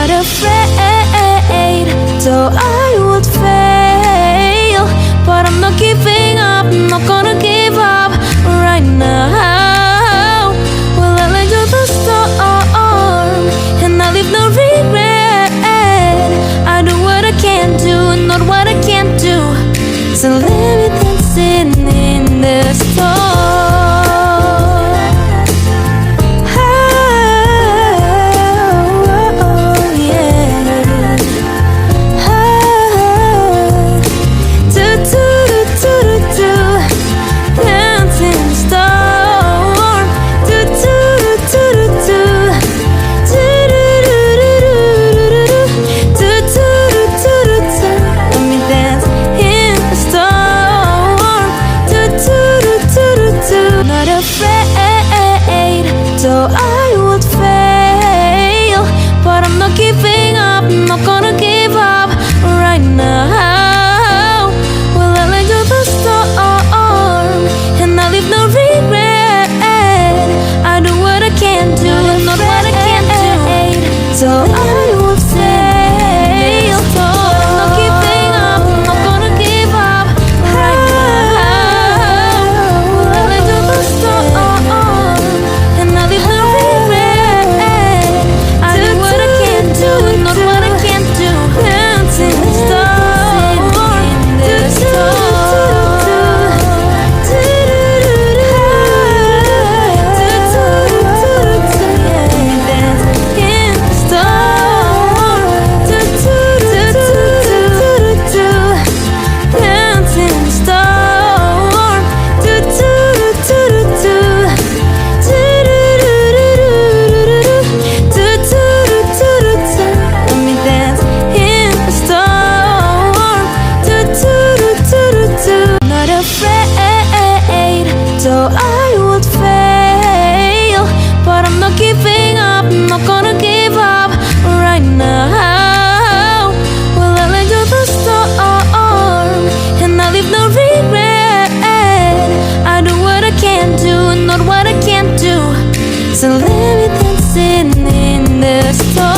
not afraid, though I would fail, but I'm not giving up, I'm not gonna give up right now. Well, I let go the storm, and I leave no regret. I do what I can do, not what I can't do. So let me dancing in the storm. So I would fail, but I'm not giving up, I'm not gonna give up right now. Well, I let go the storm, and I leave no regret. I do what I can do, not what I can't do. So I would fail, but I'm not giving up, I'm not gonna give up right now. Well, I let go the storm, and I leave no regret. I do what I can do, not what I can't do. Dancing in the storm, in the storm. So I would fail, but I'm not giving up, I'm not gonna give up right now. Well, I let go the storm, and I leave no regret. I do what I can do, not what I can't do. So let me dancing in the storm.